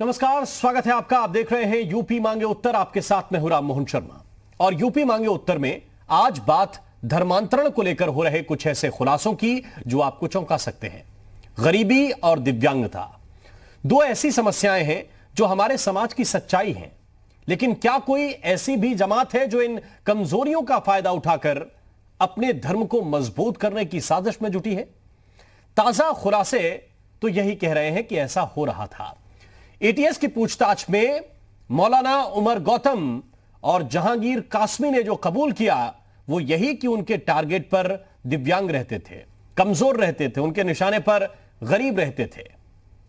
नमस्कार, स्वागत है आपका। आप देख रहे हैं यूपी मांगे उत्तर। आपके साथ मैं हूं राम मोहन शर्मा। और यूपी मांगे उत्तर में आज बात धर्मांतरण को लेकर हो रहे कुछ ऐसे खुलासों की जो आपको चौंका सकते हैं। गरीबी और दिव्यांगता, दो ऐसी समस्याएं हैं जो हमारे समाज की सच्चाई हैं। लेकिन क्या कोई ऐसी भी जमात है जो इन कमजोरियों का फायदा उठाकर अपने धर्म को मजबूत करने की साजिश में जुटी है? ताजा खुलासे तो यही कह रहे हैं कि ऐसा हो रहा था। एटीएस की पूछताछ में मौलाना उमर गौतम और जहांगीर कासमी ने जो कबूल किया वो यही कि उनके टारगेट पर दिव्यांग रहते थे, कमजोर रहते थे, उनके निशाने पर गरीब रहते थे।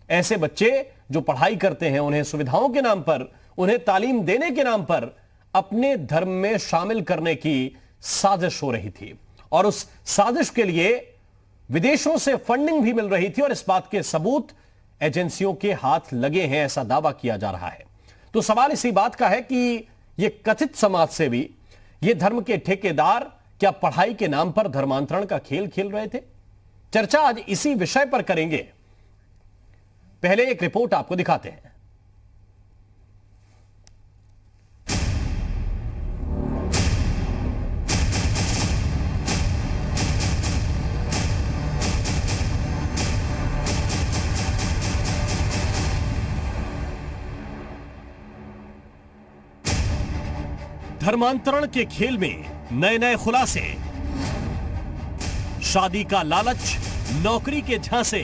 ऐसे बच्चे जो पढ़ाई करते हैं, उन्हें सुविधाओं के नाम पर, उन्हें तालीम देने के नाम पर अपने धर्म में शामिल करने की साजिश हो रही थी। और उस साजिश के लिए विदेशों से फंडिंग भी मिल रही थी और इस बात के सबूत एजेंसियों के हाथ लगे हैं, ऐसा दावा किया जा रहा है। तो सवाल इसी बात का है कि यह कथित समाज सेवी, ये धर्म के ठेकेदार क्या पढ़ाई के नाम पर धर्मांतरण का खेल खेल रहे थे? चर्चा आज इसी विषय पर करेंगे। पहले एक रिपोर्ट आपको दिखाते हैं। धर्मांतरण के खेल में नए नए खुलासे, शादी का लालच, नौकरी के झांसे,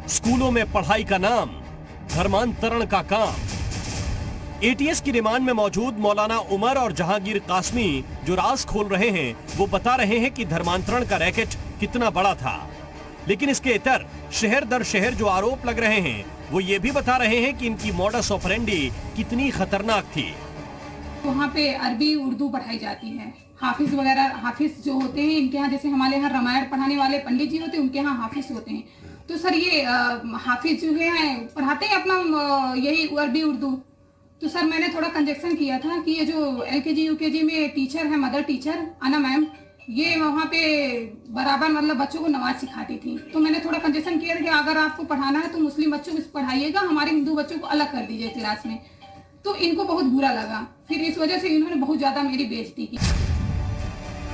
स्कूलों में पढ़ाई का नाम, धर्मांतरण का काम। एटीएस की रिमांड में मौजूद मौलाना उमर और जहांगीर कासमी जो राज खोल रहे हैं वो बता रहे हैं कि धर्मांतरण का रैकेट कितना बड़ा था। लेकिन इसके इतर शहर दर शहर जो आरोप लग रहे हैं वो ये भी बता रहे हैं कि इनकी मॉडस ऑपरेंडी कितनी खतरनाक थी। वहाँ पे अरबी उर्दू पढ़ाई जाती है। हाफिज वगैरह, हाफिज जो होते हैं इनके यहाँ, जैसे हमारे यहाँ रामायण पढ़ाने वाले पंडित जी होते हैं, उनके यहाँ हाफिज होते हैं। तो सर ये हाफिज जो है पढ़ाते हैं अपना यही अरबी उर्दू। तो सर मैंने थोड़ा कंजेक्शन किया था कि ये जो एलकेजी यूकेजी में टीचर है, मदर टीचर अना मैम, ये वहाँ पे बराबर मतलब बच्चों को नमाज सिखाती थी। तो मैंने थोड़ा कंजेशन किया था कि अगर आपको पढ़ाना है तो मुस्लिम बच्चों को पढ़ाइएगा, हमारे हिंदू बच्चों को अलग कर दीजिए क्लास में। तो इनको बहुत बुरा लगा, फिर इस वजह से इन्होंने बहुत ज्यादा मेरी बेइज्जती की।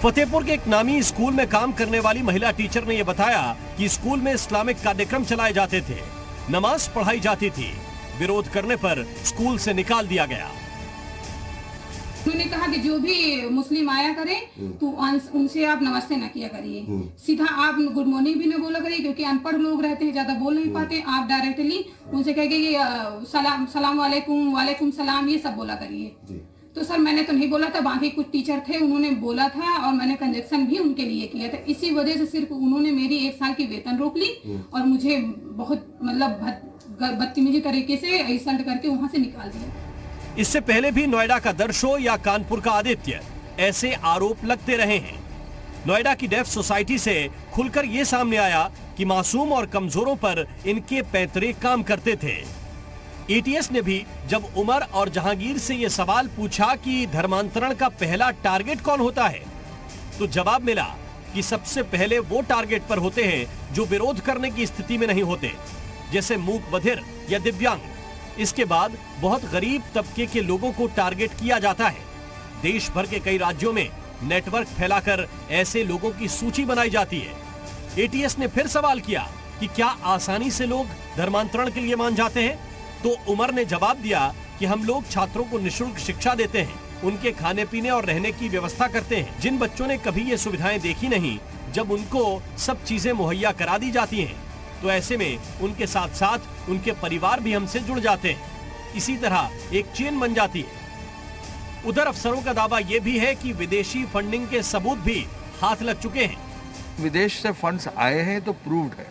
फतेहपुर के एक नामी स्कूल में काम करने वाली महिला टीचर ने यह बताया कि स्कूल में इस्लामिक कार्यक्रम चलाए जाते थे, नमाज पढ़ाई जाती थी। विरोध करने पर स्कूल से निकाल दिया गया। उन्होंने कहा कि जो भी मुस्लिम आया करे तो उनसे आप नमस्ते न किया करिए, सीधा आप गुड मॉर्निंग भी न बोला करिए, क्योंकि अनपढ़ लोग रहते हैं, ज्यादा बोल नहीं पाते। आप डायरेक्टली उनसे कहेंगे सलाम, सलाम वालेकुम, वालेकुम सलाम, ये सब बोला करिए। तो सर मैंने तो नहीं बोला था, बाकी कुछ टीचर थे उन्होंने बोला था और मैंने कंजेक्शन भी उनके लिए किया था। इसी वजह से सिर्फ उन्होंने मेरी 1 साल की वेतन रोक ली और मुझे बहुत मतलब बदतमीजी तरीके से इंसल्ट करके वहां से निकाल दिया। इससे पहले भी नोएडा का दर्शो या कानपुर का आदित्य ऐसे आरोप लगते रहे हैं। नोएडा की डेफ सोसाइटी से खुलकर यह सामने आया कि मासूम और कमजोरों पर इनके पैतरे काम करते थे। एटीएस ने भी जब उमर और जहांगीर से यह सवाल पूछा कि धर्मांतरण का पहला टारगेट कौन होता है, तो जवाब मिला कि सबसे पहले वो टारगेट पर होते हैं जो विरोध करने की स्थिति में नहीं होते, जैसे मूक बधिर या दिव्यांग। इसके बाद बहुत गरीब तबके के लोगों को टारगेट किया जाता है। देश भर के कई राज्यों में नेटवर्क फैलाकर ऐसे लोगों की सूची बनाई जाती है। एटीएस ने फिर सवाल किया कि क्या आसानी से लोग धर्मांतरण के लिए मान जाते हैं? तो उमर ने जवाब दिया कि हम लोग छात्रों को निःशुल्क शिक्षा देते हैं, उनके खाने पीने और रहने की व्यवस्था करते हैं। जिन बच्चों ने कभी ये सुविधाएं देखी नहीं, जब उनको सब चीजें मुहैया करा दी जाती हैं, तो ऐसे में उनके साथ साथ उनके परिवार भी हमसे जुड़ जाते हैं। इसी तरह एक चेन बन जाती है। उधर अफसरों का दावा यह भी है कि विदेशी फंडिंग के सबूत भी हाथ लग चुके हैं। विदेश से फंड्स आए हैं तो प्रूव्ड है,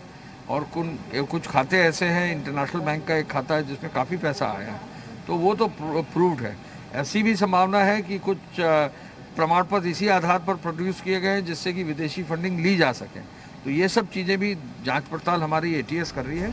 और कुछ खाते ऐसे हैं, इंटरनेशनल बैंक का एक खाता है जिसमें काफ़ी पैसा आया है, तो वो तो प्रूव्ड है। ऐसी भी संभावना है कि कुछ प्रमाण पत्र इसी आधार पर प्रोड्यूस किए गए हैं जिससे कि विदेशी फंडिंग ली जा सके। तो ये सब चीजें भी जांच पड़ताल हमारी एटीएस कर रही है।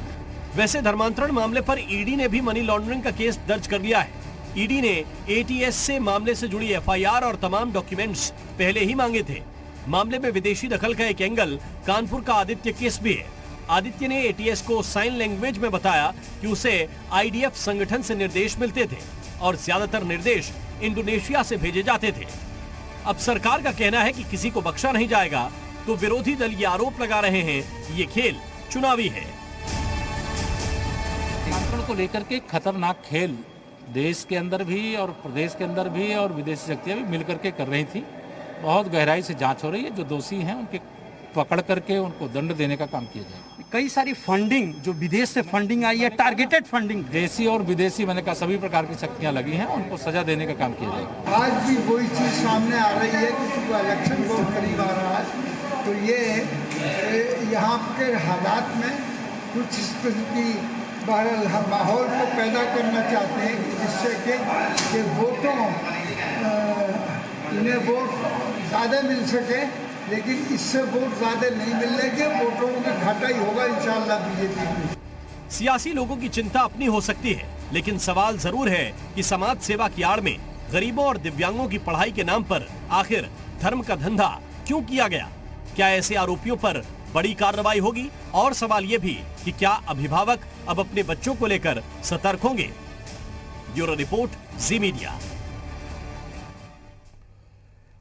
वैसे धर्मांतरण मामले पर ईडी ने भी मनी लॉन्ड्रिंग का केस दर्ज कर लिया है। ईडी ने एटीएस से मामले से जुड़ी एफआईआर और तमाम डॉक्यूमेंट्स पहले ही मांगे थे। मामले में विदेशी दखल का एक एंगल कानपुर का आदित्य केस भी है। आदित्य ने एटीएस को साइन लैंग्वेज में बताया कि उसे आईडीएफ संगठन से निर्देश मिलते थे और ज्यादातर निर्देश इंडोनेशिया से भेजे जाते थे। अब सरकार का कहना है कि किसी को बख्शा नहीं जाएगा, तो विरोधी दल ये आरोप लगा रहे हैं कि ये खेल चुनावी है। को लेकर के खतरनाक खेल देश के अंदर भी और प्रदेश के अंदर भी और विदेशी शक्तियां भी मिलकर के कर रही थी। बहुत गहराई से जांच हो रही है। जो दोषी हैं उनके पकड़ करके उनको दंड देने का काम किया जाएगा। कई सारी फंडिंग जो विदेश से फंडिंग आई है, टारगेटेड फंडिंग, देशी और विदेशी मैंने कहा सभी प्रकार की शक्तियां लगी हैं, उनको सजा देने का काम किया जाएगा। आज भी वही चीज़ सामने आ रही है कि चूँकि इलेक्शन बहुत करीब आ रहा है, तो ये यहाँ के हालात में कुछ इस तरह की माहौल को पैदा करना चाहते हैं जिससे कि वोटों उन्हें वोट ज़्यादा मिल सके, लेकिन इससे वोट ज़्यादा नहीं मिलने के वोटों में घाटा ही होगा इंशाअल्लाह बीजेपी को। सियासी लोगों की चिंता अपनी हो सकती है, लेकिन सवाल जरूर है कि समाज सेवा की आड़ में गरीबों और दिव्यांगों की पढ़ाई के नाम पर आखिर धर्म का धंधा क्यों किया गया? क्या ऐसे आरोपियों पर बड़ी कार्रवाई होगी? और सवाल ये भी कि क्या अभिभावक अब अपने बच्चों को लेकर सतर्क होंगे? ब्यूरो रिपोर्ट, जी मीडिया।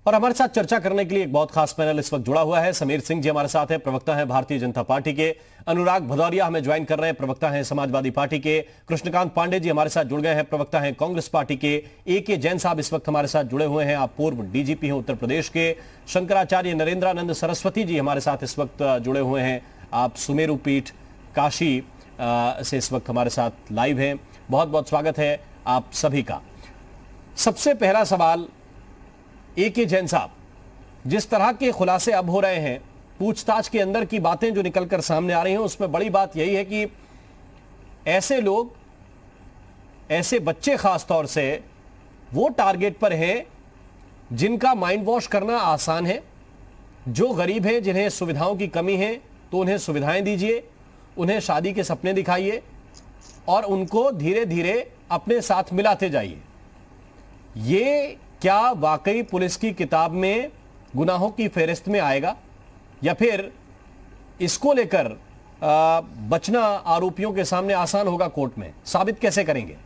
और हमारे साथ चर्चा करने के लिए एक बहुत खास पैनल इस वक्त जुड़ा हुआ है। समीर सिंह जी हमारे साथ हैं, प्रवक्ता हैं भारतीय जनता पार्टी के। अनुराग भदौरिया हमें ज्वाइन कर रहे हैं, प्रवक्ता हैं समाजवादी पार्टी के। कृष्णकांत पांडे जी हमारे साथ जुड़ गए हैं, प्रवक्ता हैं कांग्रेस पार्टी के। ए.के. जैन साहब इस वक्त हमारे साथ जुड़े हुए हैं, आप पूर्व डीजीपी हैं उत्तर प्रदेश के। शंकराचार्य नरेंद्रानंद सरस्वती जी हमारे साथ इस वक्त जुड़े हुए हैं, आप सुमेरु पीठ काशी से इस वक्त हमारे साथ लाइव हैं। बहुत बहुत स्वागत है आप सभी का। सबसे पहला सवाल ए.के. जैन साहब, जिस तरह के खुलासे अब हो रहे हैं, पूछताछ के अंदर की बातें जो निकलकर सामने आ रही हैं, उसमें बड़ी बात यही है कि ऐसे लोग, ऐसे बच्चे खास तौर से वो टारगेट पर हैं जिनका माइंड वॉश करना आसान है। जो गरीब हैं, जिन्हें सुविधाओं की कमी है, तो उन्हें सुविधाएं दीजिए, उन्हें शादी के सपने दिखाइए और उनको धीरे धीरे अपने साथ मिलाते जाइए। ये क्या वाकई पुलिस की किताब में गुनाहों की फेहरिस्त में आएगा, या फिर इसको लेकर बचना आरोपियों के सामने आसान होगा? कोर्ट में साबित कैसे करेंगे?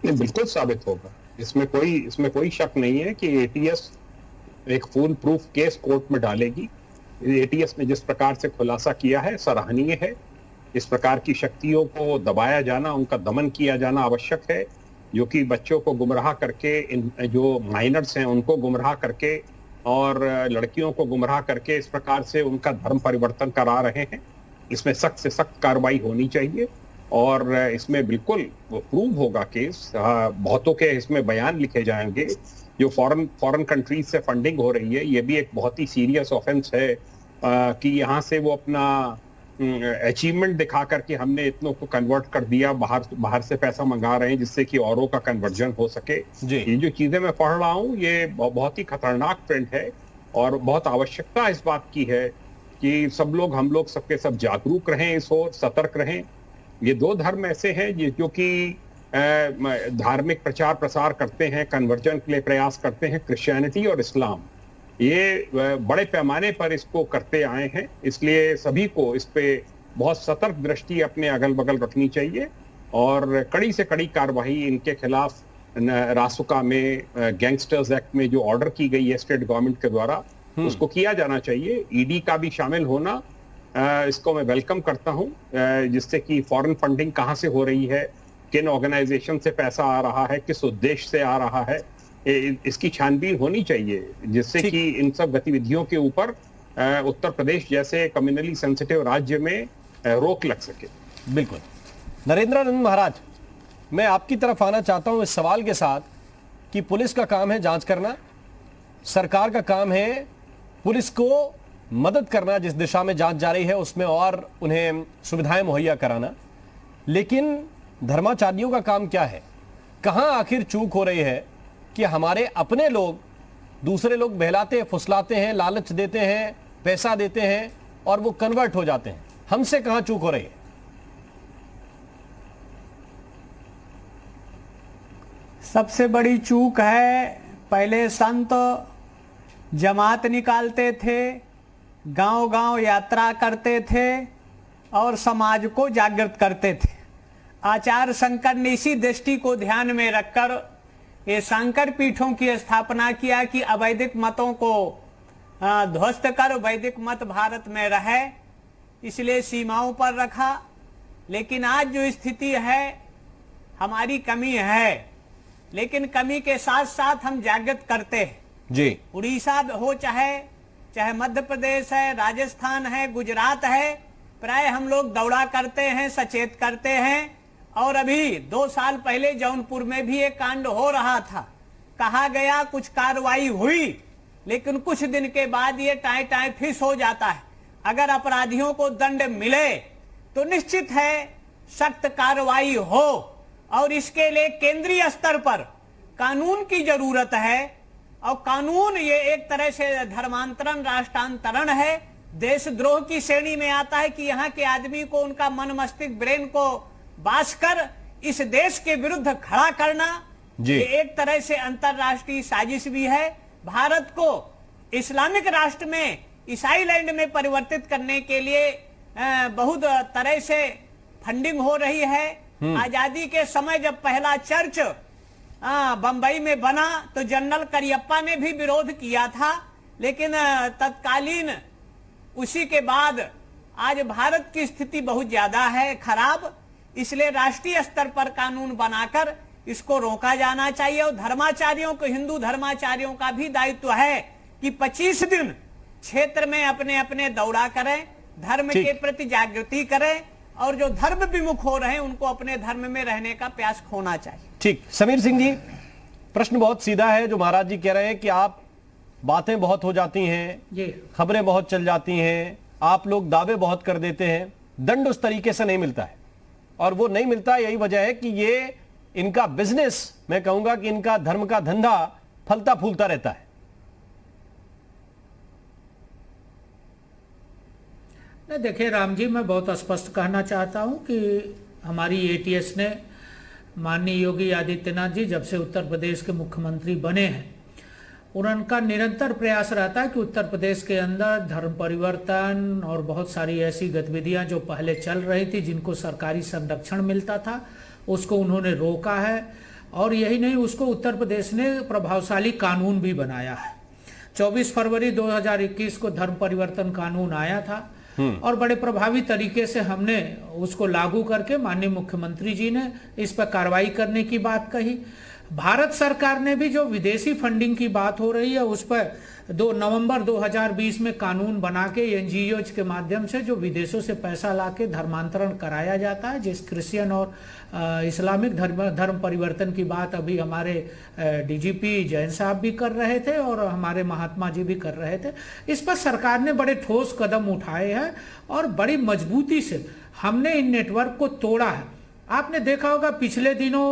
नहीं, बिल्कुल साबित होगा, इसमें कोई शक नहीं है कि एटीएस एक फुल प्रूफ केस कोर्ट में डालेगी। एटीएस ने जिस प्रकार से खुलासा किया है सराहनीय है। इस प्रकार की शक्तियों को दबाया जाना, उनका दमन किया जाना आवश्यक है, जो कि बच्चों को गुमराह करके, इन जो माइनर्स हैं उनको गुमराह करके और लड़कियों को गुमराह करके इस प्रकार से उनका धर्म परिवर्तन करा रहे हैं। इसमें सख्त से सख्त कार्रवाई होनी चाहिए और इसमें बिल्कुल प्रूव होगा केस। बहुतों के इसमें बयान लिखे जाएंगे। जो फॉरेन कंट्रीज से फंडिंग हो रही है, ये भी एक बहुत ही सीरियस ऑफेंस है कि यहाँ से वो अपना अचीवमेंट दिखा करके हमने इतनों को कन्वर्ट कर दिया, बाहर से पैसा मंगा रहे हैं जिससे कि औरों का कन्वर्जन हो सके। ये जो चीजें मैं पढ़ रहा हूँ, ये बहुत ही खतरनाक ट्रेंड है और बहुत आवश्यकता इस बात की है कि सब लोग, हम लोग सबके सब जागरूक रहें, इस ओर सतर्क रहें। ये दो धर्म ऐसे हैं जो कि धार्मिक प्रचार प्रसार करते हैं, कन्वर्जन के लिए प्रयास करते हैं, क्रिश्चियनिटी और इस्लाम। ये बड़े पैमाने पर इसको करते आए हैं, इसलिए सभी को इस पे बहुत सतर्क दृष्टि अपने अगल बगल रखनी चाहिए और कड़ी से कड़ी कार्रवाई इनके खिलाफ रासुका में, गैंगस्टर्स एक्ट में जो ऑर्डर की गई है स्टेट गवर्नमेंट के द्वारा, उसको किया जाना चाहिए। ईडी का भी शामिल होना, इसको मैं वेलकम करता हूँ, जिससे कि फॉरेन फंडिंग कहाँ से हो रही है, किन ऑर्गेनाइजेशन से पैसा आ रहा है, किस उद्देश्य से आ रहा है, इसकी छानबीन होनी चाहिए, जिससे कि इन सब गतिविधियों के ऊपर उत्तर प्रदेश जैसे कम्युनली सेंसिटिव राज्य में रोक लग सके। बिल्कुल। नरेंद्रानंद महाराज, मैं आपकी तरफ आना चाहता हूं इस सवाल के साथ कि पुलिस का काम है जांच करना, सरकार का काम है पुलिस को मदद करना, जिस दिशा में जांच जा रही है उसमें और उन्हें सुविधाएं मुहैया कराना, लेकिन धर्माचार्यों का काम क्या है? कहां आखिर चूक हो रही है कि हमारे अपने लोग दूसरे लोग बहलाते फुसलाते हैं, लालच देते हैं, पैसा देते हैं और वो कन्वर्ट हो जाते हैं? हमसे कहां चूक हो रही है? सबसे बड़ी चूक है, पहले संत जमात निकालते थे, गांव-गांव यात्रा करते थे और समाज को जागृत करते थे। आचार्य शंकर ने इसी दृष्टि को ध्यान में रखकर ये शंकर पीठों की स्थापना किया कि अवैदिक मतों को ध्वस्त कर वैदिक मत भारत में रहे, इसलिए सीमाओं पर रखा। लेकिन आज जो स्थिति है, हमारी कमी है, लेकिन कमी के साथ साथ हम जागृत करते हैं जी। उड़ीसा हो चाहे मध्य प्रदेश है, राजस्थान है, गुजरात है, प्राय हम लोग दौड़ा करते हैं, सचेत करते हैं। और अभी 2 साल पहले जौनपुर में भी एक कांड हो रहा था, कहा गया कुछ कार्रवाई हुई, लेकिन कुछ दिन के बाद ये टाई फिस हो जाता है। अगर अपराधियों को दंड मिले तो निश्चित है सख्त कार्रवाई हो, और इसके लिए केंद्रीय स्तर पर कानून की जरूरत है। और कानून ये एक तरह से धर्मांतरण, राष्ट्रांतरण है, देशद्रोह की श्रेणी में आता है कि यहाँ के आदमी को उनका मन मस्तिष्क ब्रेन को बास कर इस देश के विरुद्ध खड़ा करना, ये एक तरह से अंतरराष्ट्रीय साजिश भी है। भारत को इस्लामिक राष्ट्र में, ईसाई लैंड में परिवर्तित करने के लिए बहुत तरह से फंडिंग हो रही है। आजादी के समय जब पहला चर्च बंबई में बना तो जनरल करियप्पा ने भी विरोध किया था, लेकिन तत्कालीन उसी के बाद आज भारत की स्थिति बहुत ज्यादा है खराब, इसलिए राष्ट्रीय स्तर पर कानून बनाकर इसको रोका जाना चाहिए। और धर्माचार्यों को, हिंदू धर्माचार्यों का भी दायित्व है कि 25 दिन क्षेत्र में अपने अपने दौरा करें, धर्म के प्रति जागृति करें, और जो धर्म विमुख हो रहे हैं उनको अपने धर्म में रहने का प्रयास होना चाहिए। ठीक। समीर सिंह जी, प्रश्न बहुत सीधा है जो महाराज जी कह रहे हैं कि आप बातें बहुत हो जाती हैं, खबरें बहुत चल जाती हैं, आप लोग दावे बहुत कर देते हैं, दंड उस तरीके से नहीं मिलता है, और वो नहीं मिलता यही वजह है कि ये इनका बिजनेस, मैं कहूंगा कि इनका धर्म का धंधा फलता फूलता रहता है। देखिए राम जी, मैं बहुत स्पष्ट कहना चाहता हूं कि हमारी एटीएस ने, माननीय योगी आदित्यनाथ जी जब से उत्तर प्रदेश के मुख्यमंत्री बने हैं, उनका निरंतर प्रयास रहता है कि उत्तर प्रदेश के अंदर धर्म परिवर्तन और बहुत सारी ऐसी गतिविधियां जो पहले चल रही थी, जिनको सरकारी संरक्षण मिलता था, उसको उन्होंने रोका है। और यही नहीं, उसको उत्तर प्रदेश ने प्रभावशाली कानून भी बनाया है। 24 फरवरी 2021 को धर्म परिवर्तन कानून आया था और बड़े प्रभावी तरीके से हमने उसको लागू करके माननीय मुख्यमंत्री जी ने इस पर कार्रवाई करने की बात कही। भारत सरकार ने भी जो विदेशी फंडिंग की बात हो रही है उस पर 2 नवंबर 2020 में कानून बना के एनजीओज के माध्यम से जो विदेशों से पैसा लाके धर्मांतरण कराया जाता है, जिस क्रिश्चियन और इस्लामिक धर्म परिवर्तन की बात अभी हमारे डीजीपी जैन साहब भी कर रहे थे और हमारे महात्मा जी भी कर रहे थे। इस पर सरकार ने बड़े ठोस कदम उठाए हैं और बड़ी मजबूती से हमने इन नेटवर्क को तोड़ा है। आपने देखा होगा पिछले दिनों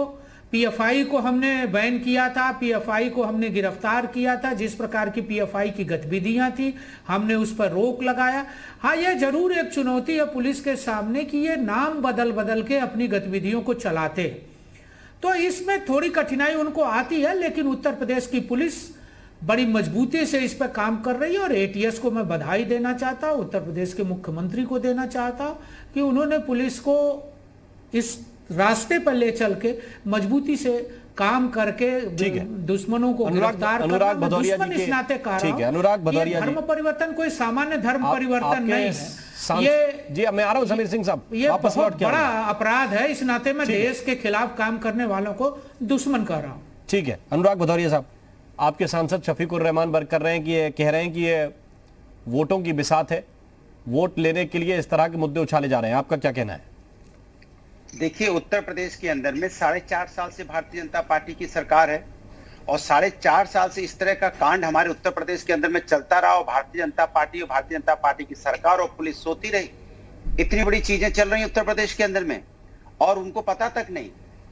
पीएफआई को हमने बैन किया था, पीएफआई को हमने गिरफ्तार किया था, जिस प्रकार की पीएफआई की गतिविधियां थी हमने उस पर रोक लगाया। हाँ, यह जरूर एक चुनौती है पुलिस के सामने कि ये नाम बदल बदल के अपनी गतिविधियों को चलाते, तो इसमें थोड़ी कठिनाई उनको आती है, लेकिन उत्तर प्रदेश की पुलिस बड़ी मजबूती से इस पर काम कर रही है। और एटीएस को मैं बधाई देना चाहता हूँ, उत्तर प्रदेश के मुख्यमंत्री को देना चाहता हूँ कि उन्होंने पुलिस को इस रास्ते पर ले चल के मजबूती से काम करके दुश्मनों को गिरफ्तार करना। दुश्मन इस नाते कह रहा हूं, अनुराग भदौरिया जी, धर्म परिवर्तन कोई सामान्य धर्म परिवर्तन नहीं है। ये जी मैं आ रहा हूं समीर सिंह साहब, ये बहुत बड़ा अपराध है। इस नाते मैं देश के खिलाफ काम करने वालों को दुश्मन कह रहा हूं। ठीक है, अनुराग भदौरिया साहब, आपके सांसद शफीकुर रहमान वर्क कर रहे हैं कि कह रहे हैं कि ये वोटों की बिसात है, वोट लेने के लिए इस तरह के मुद्दे उछाले जा रहे हैं, आपका क्या कहना है? देखिए, उत्तर प्रदेश के अंदर में 4.5 साल से भारतीय जनता पार्टी की सरकार है और 4.5 साल से इस तरह का कांड हमारे उत्तर प्रदेश के अंदर में चलता रहा और भारतीय जनता पार्टी की सरकार और पुलिस सोती रही। इतनी बड़ी चीजें चल रही उत्तर प्रदेश के अंदर में और उनको पता तक नहीं।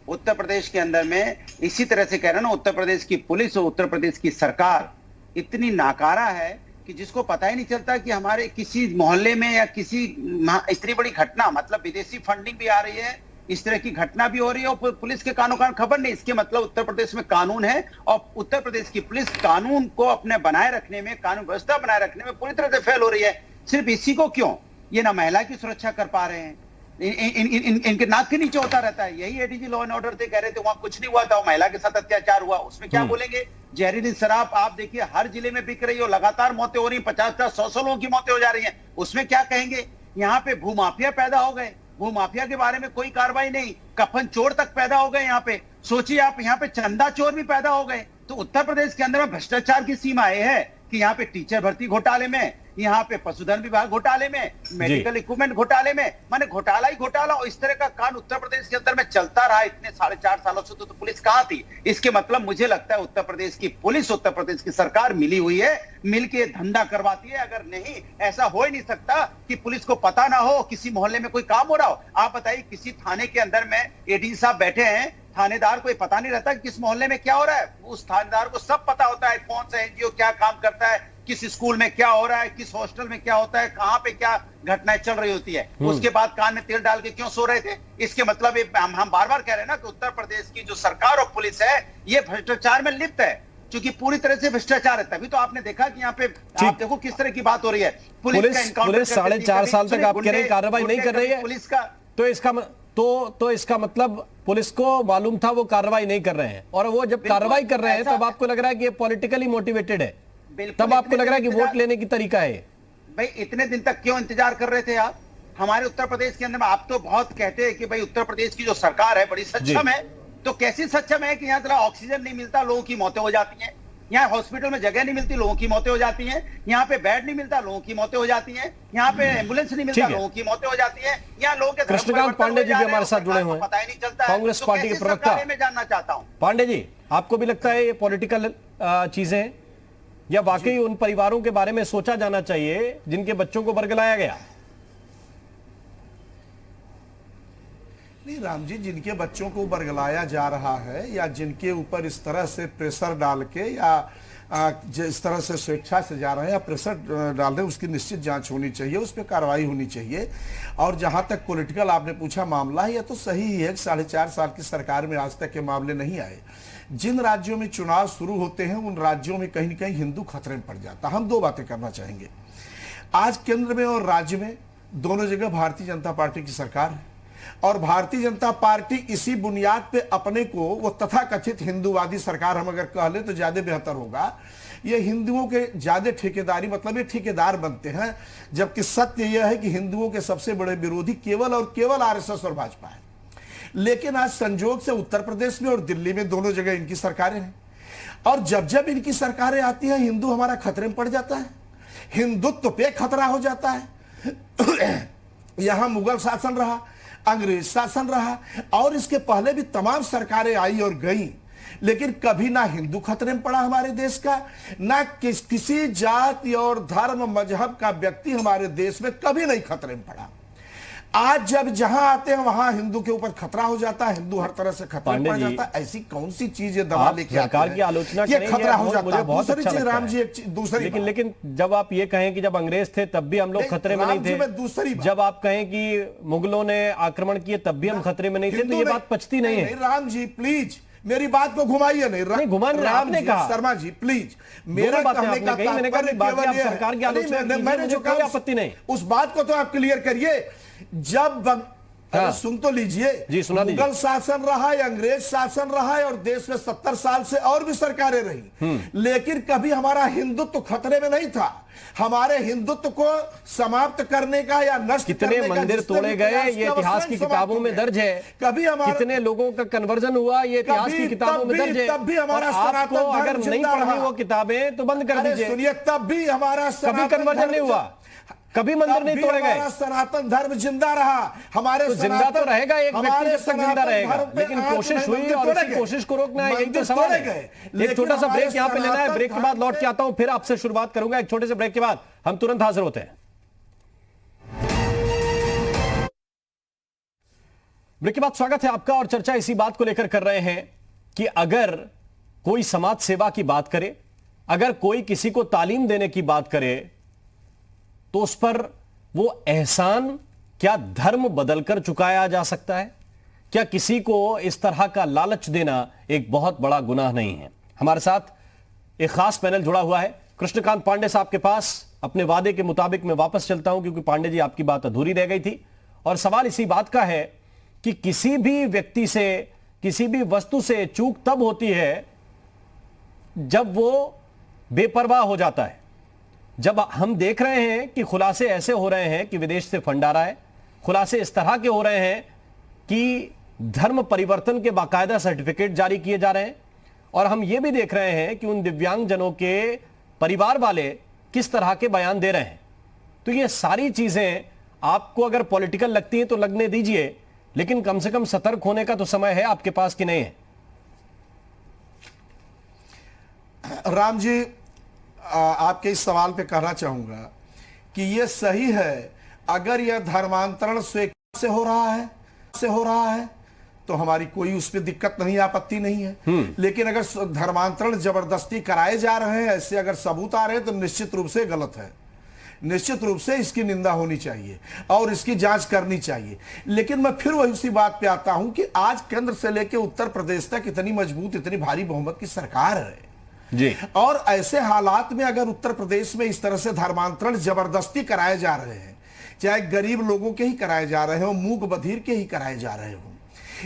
उत्तर प्रदेश के अंदर में इसी तरह से कह रहे ना, उत्तर प्रदेश की पुलिस और उत्तर प्रदेश की सरकार इतनी नाकारा है कि जिसको पता ही नहीं चलता कि हमारे किसी मोहल्ले में या किसी इतनी बड़ी घटना, मतलब विदेशी फंडिंग भी आ रही है, इस तरह की घटना भी हो रही है और पुलिस के कानों कान खबर नहीं। इसके मतलब उत्तर प्रदेश में कानून है और उत्तर प्रदेश की पुलिस कानून को अपने बनाए रखने में, कानून व्यवस्था बनाए रखने में पूरी तरह से फेल हो रही है। सिर्फ इसी को क्यों, ये ना महिला की सुरक्षा कर पा रहे हैं, इनके नाक के नीचे होता रहता है। यही एडीजी लॉ एंड ऑर्डर थे, कह रहे थे वहां कुछ नहीं हुआ था, महिला के साथ अत्याचार हुआ, उसमें क्या बोलेंगे। जहरीली शराब आप देखिए हर जिले में बिक रही है, लगातार मौतें हो रही, 50-100 लोगों की मौतें हो जा रही है, उसमें क्या कहेंगे। यहाँ पे भूमाफिया पैदा हो गए, भूमाफिया के बारे में कोई कार्रवाई नहीं, कफन चोर तक पैदा हो गए यहाँ पे। सोचिए आप, यहाँ पे चंदा चोर भी पैदा हो गए। तो उत्तर प्रदेश के अंदर में भ्रष्टाचार की सीमा है कि यहाँ पे टीचर भर्ती घोटाले में, यहाँ पे पशुधन विभाग घोटाले में, मेडिकल इक्विपमेंट घोटाले में, माने घोटाला ही घोटाला। और इस तरह का कांड उत्तर प्रदेश के अंदर में चलता रहा इतने 4.5 सालों से। तो पुलिस कहां थी। इसके मतलब मुझे लगता है उत्तर प्रदेश की पुलिस, उत्तर प्रदेश की सरकार मिली हुई है, मिलके धंधा करवाती है। अगर नहीं, ऐसा हो ही नहीं सकता कि पुलिस को पता ना हो किसी मोहल्ले में कोई काम हो रहा हो। आप बताइए, किसी थाने के अंदर में एडीजी साहब बैठे हैं, थानेदार को पता नहीं रहता कि किस मोहल्ले में क्या हो रहा है। उस थानेदार को सब पता होता है, कौन सा एनजीओ क्या काम करता है, किस स्कूल में क्या हो रहा है, किस हॉस्टल में क्या होता है, कहां पे क्या घटनाएं चल रही होती है। उसके बाद कान में तेल डाल के क्यों सो रहे थे। इसके मतलब हम बार बार कह रहे हैं ना कि उत्तर प्रदेश की जो सरकार और पुलिस है ये भ्रष्टाचार में लिप्त है, क्योंकि पूरी तरह से भ्रष्टाचार है। तभी तो आपने देखा कि यहाँ पे आप देखो किस तरह की बात हो रही है। पुलिस 4.5 साल तक आप कह रहे हैं कार्रवाई नहीं कर रही है पुलिस का, तो इसका मतलब पुलिस को मालूम था वो कार्रवाई नहीं कर रहे हैं, और वो जब कार्रवाई कर रहे हैं तब आपको लग रहा है कि ये पॉलिटिकली मोटिवेटेड है, तब आपको लग रहा है कि वोट लेने की तरीका है। भाई इतने दिन तक क्यों इंतजार कर रहे थे आप हमारे उत्तर प्रदेश के अंदर में। आप तो बहुत कहते हैं कि भाई उत्तर प्रदेश की जो सरकार है बड़ी सक्षम है, तो कैसी सक्षम है कि यहाँ तरह ऑक्सीजन नहीं मिलता, लोगों की मौतें हो जाती हैं। यहाँ हॉस्पिटल में जगह नहीं मिलती, लोगों की मौतें हो जाती हैं। यहाँ पे बेड नहीं मिलता, लोगों की मौतें हो जाती हैं। यहाँ पे एम्बुलेंस नहीं मिलता, लोगों की मौतें हो जाती हैं। यहाँ लोगों के कृष्णकांत पांडे जी भी हमारे साथ जुड़े हुए हैं, पता ही नहीं चलता, कांग्रेस पार्टी के प्रवक्ता। मैं जानना चाहता हूँ पांडे जी, आपको भी लगता है ये पॉलिटिकल चीजें हैं, या वाकई उन परिवारों के बारे में सोचा जाना चाहिए जिनके बच्चों को बरगलाया गया। नहीं राम जी, जिनके बच्चों को बरगलाया जा रहा है या जिनके ऊपर इस तरह से प्रेशर डाल के या जिस तरह से स्वेच्छा से जा रहे हैं या प्रेशर डाल रहे हैं, उसकी निश्चित जांच होनी चाहिए, उस पर कार्रवाई होनी चाहिए। और जहां तक पॉलिटिकल आपने पूछा मामला है, यह तो सही ही है कि 4.5 साल की सरकार में आज तक के मामले नहीं आए। जिन राज्यों में चुनाव शुरू होते हैं उन राज्यों में कहीं न कहीं हिंदू खतरे में पड़ जाता। हम दो बातें करना चाहेंगे। आज केंद्र में और राज्य में दोनों जगह भारतीय जनता पार्टी की सरकार है, और भारतीय जनता पार्टी इसी बुनियाद पे अपने को वो तथाकथित हिंदूवादी सरकार हम अगर कह ले तो ज्यादा बेहतर होगा। ये हिंदुओं के ज्यादा ठेकेदारी, मतलब ये ठेकेदार बनते हैं, जबकि सत्य यह है कि हिंदुओं के सबसे बड़े विरोधी केवल और केवल आरएसएस और भाजपा है। लेकिन आज संजोग से उत्तर प्रदेश में और दिल्ली में दोनों जगह इनकी सरकारें हैं, और जब जब इनकी सरकारें आती हैं हिंदू हमारा खतरे में पड़ जाता है, हिंदुत्व पे खतरा हो जाता है। यहां मुगल शासन रहा, अंग्रेज शासन रहा, और इसके पहले भी तमाम सरकारें आई और गई, लेकिन कभी ना हिंदू खतरे में पड़ा हमारे देश का, ना किसी जाति और धर्म मजहब का व्यक्ति हमारे देश में कभी नहीं खतरे में पड़ा। आज जब जहां आते हैं वहां हिंदू के ऊपर खतरा हो जाता है, हिंदू हर तरह से खतरा पड़ जाता है। ऐसी कौन सी चीज है दबा लेके सरकार की आलोचना ये खतरा हो जाता है। बहुत दूसरी चीज राम जी, एक दूसरी लेकिन जब आप ये कहें कि जब अंग्रेज थे तब भी हम लोग खतरे में नहीं थे, दूसरी जब आप कहें कि मुगलों ने आक्रमण किए तब भी हम खतरे में नहीं थे, तो ये बात पचती नहीं है। राम जी प्लीज मेरी बात को घुमाइए नहीं, घुमाने आपने कहा। शर्मा जी प्लीज, मेरा कहने का तात्पर्य सरकार की आलोचना, मैंने जो कहा आपत्ति नहीं, उस बात को तो आप क्लियर करिए। जब सुन तो लीजिए, मुगल शासन रहा है, अंग्रेज शासन रहा है, और देश में 70 साल से और भी सरकारें रही, लेकिन कभी हमारा हिंदुत्व खतरे में नहीं था। हमारे हिंदुत्व को समाप्त करने का या नष्ट कितने करने मंदिर तोड़े गए ये इतिहास की किताबों में दर्ज है। कभी हमारा कितने लोगों का कन्वर्जन हुआ ये इतिहास की किताबों में दर्ज है। तब भी हमारा आपको अगर नहीं पढ़नी वो किताबें तो बंद कर दीजिए। सुनिए, तब भी हमारा कभी कन्वर्जन नहीं हुआ, कभी मंदिर नहीं तोड़े गए, सनातन धर्म जिंदा रहा। हमारे तो जिंदा तो रहेगा एक व्यक्ति जब तक जिंदा रहेगा, लेकिन कोशिश हुई और इसी कोशिश को रोकना है, यही तो सवाल है। एक छोटा सा ब्रेक यहां पे लेना है, ब्रेक के बाद लौट के आता हूं, फिर आपसे शुरुआत करूंगा। एक छोटे से ब्रेक के बाद हम तुरंत हाजिर होते हैं। ब्रेक के बाद स्वागत है आपका, और चर्चा इसी बात को लेकर कर रहे हैं कि अगर कोई समाज सेवा की बात करे, अगर कोई किसी को तालीम देने की बात करे, तो उस पर वो एहसान क्या धर्म बदलकर चुकाया जा सकता है? क्या किसी को इस तरह का लालच देना एक बहुत बड़ा गुनाह नहीं है? हमारे साथ एक खास पैनल जुड़ा हुआ है। कृष्णकांत पांडे साहब के पास अपने वादे के मुताबिक मैं वापस चलता हूं, क्योंकि पांडे जी आपकी बात अधूरी रह गई थी। और सवाल इसी बात का है कि किसी भी व्यक्ति से, किसी भी वस्तु से चूक तब होती है जब वो बेपरवाह हो जाता है। जब हम देख रहे हैं कि खुलासे ऐसे हो रहे हैं कि विदेश से फंड आ रहा है, खुलासे इस तरह के हो रहे हैं कि धर्म परिवर्तन के बाकायदा सर्टिफिकेट जारी किए जा रहे हैं, और हम ये भी देख रहे हैं कि उन दिव्यांगजनों के परिवार वाले किस तरह के बयान दे रहे हैं। तो ये सारी चीजें आपको अगर पॉलिटिकल लगती हैं तो लगने दीजिए, लेकिन कम से कम सतर्क होने का तो समय है आपके पास कि नहीं है? राम जी, आपके इस सवाल पे कहना चाहूंगा कि यह सही है अगर यह धर्मांतरण स्वेच्छा से हो रहा है तो हमारी कोई उस पर दिक्कत नहीं, आपत्ति नहीं है। लेकिन अगर धर्मांतरण जबरदस्ती कराए जा रहे हैं, ऐसे अगर सबूत आ रहे हैं, तो निश्चित रूप से गलत है। निश्चित रूप से इसकी निंदा होनी चाहिए और इसकी जांच करनी चाहिए। लेकिन मैं फिर वही उसी बात पे आता हूं कि आज केंद्र से लेकर उत्तर प्रदेश तक इतनी मजबूत, इतनी भारी बहुमत की सरकार है जी, और ऐसे हालात में अगर उत्तर प्रदेश में इस तरह से धर्मांतरण जबरदस्ती कराए जा रहे हैं, चाहे गरीब लोगों के ही कराए जा रहे हो, मूक बधिर के ही कराए जा रहे हो,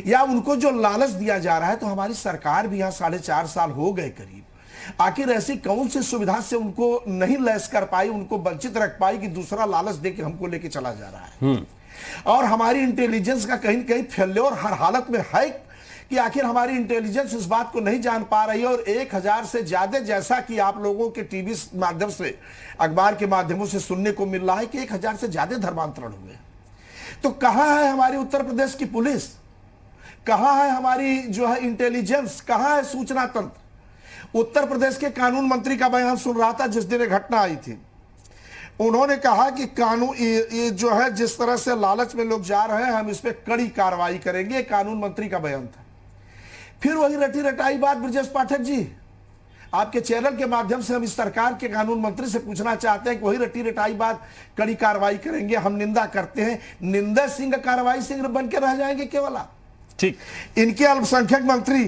या उनको जो लालच दिया जा रहा है, तो हमारी सरकार भी यहां 4.5 साल हो गए करीब, आखिर ऐसी कौन सी सुविधा से उनको नहीं लैस कर पाई, उनको वंचित रख पाई कि दूसरा लालच देके हमको लेके चला जा रहा है। और हमारी इंटेलिजेंस का कहीं न कहीं फेल्योर हर हालत में है कि आखिर हमारी इंटेलिजेंस इस बात को नहीं जान पा रही है। और 1000 से ज्यादा, जैसा कि आप लोगों के टीवी माध्यम से, अखबार के माध्यमों से सुनने को मिल रहा है कि 1000 से ज्यादा धर्मांतरण हुए। तो कहां है हमारी उत्तर प्रदेश की पुलिस, कहां है हमारी जो है इंटेलिजेंस, कहां है सूचना तंत्र? उत्तर प्रदेश के कानून मंत्री का बयान सुन रहा था जिस दिन ये घटना आई थी। उन्होंने कहा कि कानून ये जो है जिस तरह से लालच में लोग जा रहे हैं, हम इस पर कड़ी कार्रवाई करेंगे। कानून मंत्री का बयान था। फिर वही रटी रटाई बात, ब्रजेश पाठक जी, आपके चैनल के माध्यम से हम इस सरकार के कानून मंत्री से पूछना चाहते हैं कि वही रटी रटाई बात, कड़ी कार्रवाई करेंगे, हम निंदा करते हैं। निंदा सिंह कार्रवाई सिंह बन के रह जाएंगे केवल? ठीक, इनके अल्पसंख्यक मंत्री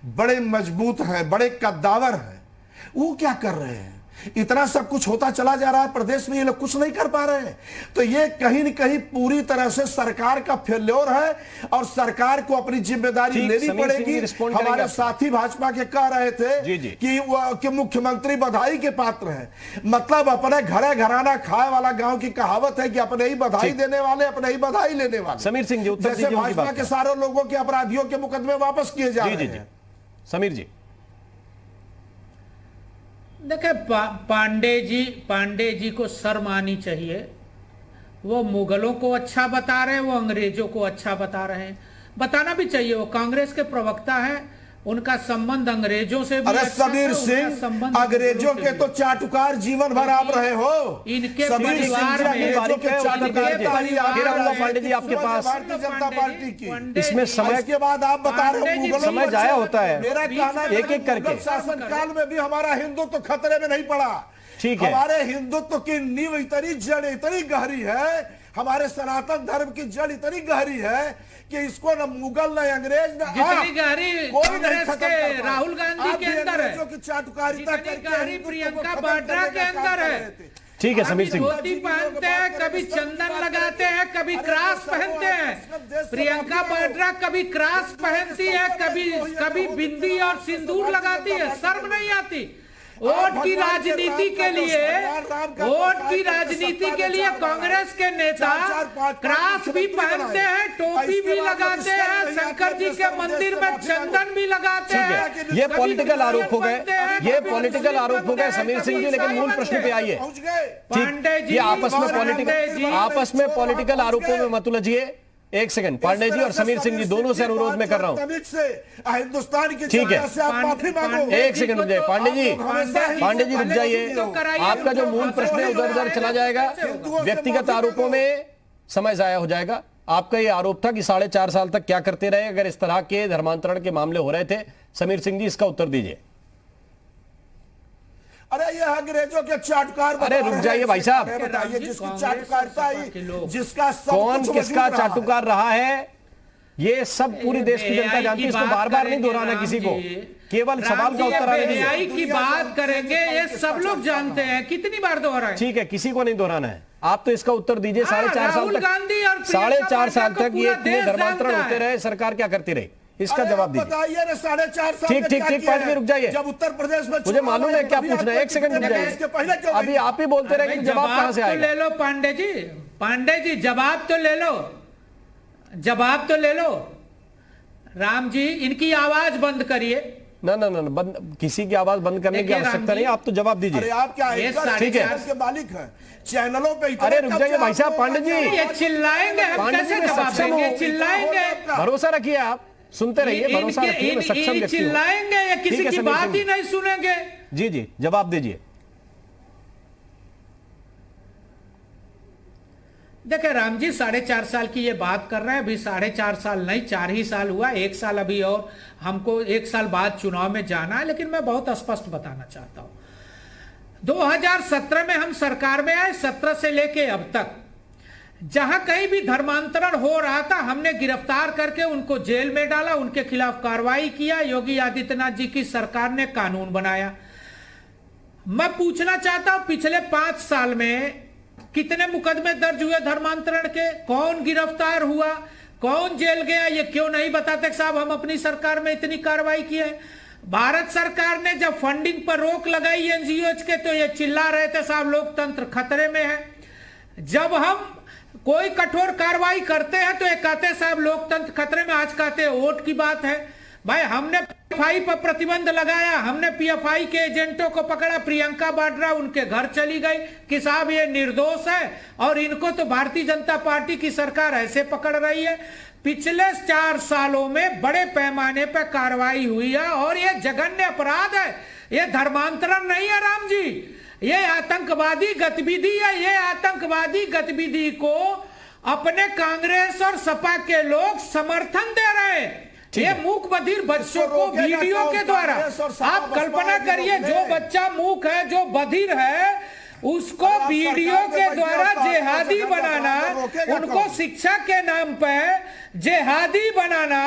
बड़े मजबूत हैं, बड़े कद्दावर हैं, वो क्या कर रहे हैं? इतना सब कुछ होता चला जा रहा है प्रदेश में, ये लोग कुछ नहीं कर पा रहे हैं। तो ये कहीं न कहीं पूरी तरह से सरकार का फेल्योर है और सरकार को अपनी जिम्मेदारी लेनी पड़ेगी। हमारे साथी भाजपा के कह रहे थे कि मुख्यमंत्री बधाई के पात्र हैं। मतलब अपने घरे घराना खाए वाला गांव की कहावत है कि अपने ही बधाई देने वाले, अपने ही बधाई लेने वाले। समीर सिंह जी, जैसे भाजपा के सारे लोगों के अपराधियों के मुकदमे वापस किए जा रहे हैं। समीर जी, देखिए, पांडे जी को शर्म आनी चाहिए। वो मुगलों को अच्छा बता रहे हैं, वो अंग्रेजों को अच्छा बता रहे हैं। बताना भी चाहिए, वो कांग्रेस के प्रवक्ता हैं, उनका संबंध अंग्रेजों से भी। अरे समीर सिंह, अंग्रेजों के तो चाटुकार जीवन भर आप रहे हो। इनके समीर सिंह अंग्रेजों के चाटुकार पांडे जी आपके पास भारतीय जनता पार्टी की, इसमें समय के बाद आप बता रहे हो समय जाया होता है। मेरा कहना एक एक करके शासन काल में भी हमारा हिंदुत्व खतरे में नहीं पड़ा। ठीक है, हमारे हिंदुत्व की नींव इतनी जड़ इतनी गहरी है, हमारे सनातन धर्म की जड़ इतनी गहरी है कि इसको न मुगल न अंग्रेज न जितनी गहरी कोई नहीं खत्म कर पाया। राहुल गांधी के अंदर है, की चाटुकारिता करके प्रियंका वाड्रा के अंदर है। ठीक है समीर सिंह, धोती पहनते हैं, कभी चंदन लगाते हैं, कभी क्रास पहनते हैं। प्रियंका वाड्रा कभी क्रास पहनती है, कभी बिंदी और सिंदूर लगाती है। शर्म नहीं आती? वोट की राजनीति के लिए कांग्रेस के नेता क्रास भी पहनते हैं, टोपी भी लगाते हैं, शंकर जी के मंदिर में चंदन भी लगाते हैं। ये पॉलिटिकल आरोप हो गए, ये पॉलिटिकल आरोप हो गए समीर सिंह जी। लेकिन मूल प्रश्न पे आइए। पांडे जी, आपस में पॉलिटिकल आरोपों में मत उलझिए। एक सेकंड, पांडे जी और समीर सिंह जी दोनों से अनुरोध में कर रहा हूं। हिंदुस्तान की ठीक है, माफी मांगो। एक सेकंड रुक जाइए पांडे जी रुक जाइए। आपका जो मूल प्रश्न है उधर उधर चला जाएगा, व्यक्तिगत आरोपों में समय जाया हो जाएगा। आपका ये आरोप था कि 4.5 साल तक क्या करते रहे अगर इस तरह के धर्मांतरण के मामले हो रहे थे। समीर सिंह जी, इसका उत्तर दीजिए। अरे ये अंग्रेजों के चाटुकार, अरे रुक जाइए भाई साहब, बताइए जिसकी चाटुकारिता, जिसका कौन किसका चाटुकार रहा है? ये सब पूरी देश की जनता जानती है, इसको बार बार नहीं दोहराना किसी को, केवल सवाल का उत्तर आने बेहयाई की बात करेंगे, ये सब लोग जानते हैं, कितनी बार दोहराएं? ठीक है, किसी को नहीं दोहराना है, आप तो इसका उत्तर दीजिए। 4.5 साल तक, गांधी और 4.5 साल तक ये इतने धर्मांतरण होते रहे, सरकार क्या करती रही, इसका जवाब दीजिए। बताइए ना 4.5 साल ठीक ठीक ठीक, 5 मिनट रुक जाइए, जब उत्तर प्रदेश में मुझे मालूम है क्या पूछना है, 1 सेकंड रुक जाइए, अभी आप ही बोलते रहे, जवाब कहां से आएगा? ले लो पांडे जी जवाब तो ले लो, जवाब तो ले लो। राम जी, इनकी आवाज बंद करिए। ना ना ना बंद, किसी की आवाज बंद करने की आवश्यकता नहीं, आप तो जवाब दीजिए। अरे आप क्या ठीक है के मालिक हैं, चैनलों पे? अरे रुक जाइए भाई साहब, पांडे जी ये चिल्लाएंगे, हम कैसे जवाब देंगे? चिल्लाएंगे, भरोसा रखिए, आप सुनते रहिए, भरोसा रखिए, मैं सक्षम व्यक्ति हूं। चिल्लाएंगे या किसी की बात ही नहीं सुनेंगे? जी जी, जवाब दीजिए। देखिए राम जी, 4.5 साल की ये बात कर रहे हैं, अभी 4.5 साल नहीं, 4 ही साल हुआ, 1 साल अभी और हमको 1 साल बाद चुनाव में जाना है। लेकिन मैं बहुत स्पष्ट बताना चाहता हूं, 2017 में हम सरकार में आए, 17 से लेके अब तक जहां कहीं भी धर्मांतरण हो रहा था, हमने गिरफ्तार करके उनको जेल में डाला, उनके खिलाफ कार्रवाई किया। योगी आदित्यनाथ जी की सरकार ने कानून बनाया। मैं पूछना चाहता हूं, पिछले 5 साल में कितने मुकदमे दर्ज हुए धर्मांतरण के? कौन गिरफ्तार हुआ, कौन जेल गया? ये क्यों नहीं बताते साहब, हम अपनी सरकार में इतनी कार्रवाई की है। भारत सरकार ने जब फंडिंग पर रोक लगाई एनजीओ के, तो ये चिल्ला रहे थे साहब लोकतंत्र खतरे में है। जब हम कोई कठोर कार्रवाई करते हैं तो ये कहते हैं साहब लोकतंत्र खतरे में, आज कहते हैं वोट की बात है। भाई हमने पीएफआई पर प्रतिबंध लगाया, हमने पीएफआई के एजेंटों को पकड़ा, प्रियंका वाड्रा उनके घर चली गई कि साहब ये निर्दोष है, और इनको तो भारतीय जनता पार्टी की सरकार ऐसे पकड़ रही है। पिछले 4 सालों में बड़े पैमाने पर कार्रवाई हुई है, और ये जघन्य अपराध है, ये धर्मांतरण नहीं है राम जी, ये आतंकवादी गतिविधि है। ये आतंकवादी गतिविधि को अपने कांग्रेस और सपा के लोग समर्थन दे रहे हैं। ये मूक बधिर बच्चों को वीडियो के द्वारा, आप कल्पना करिए, जो बच्चा मूक है, जो बधिर है, उसको वीडियो के द्वारा जिहादी बनाना, उनको शिक्षा के नाम पर जिहादी बनाना,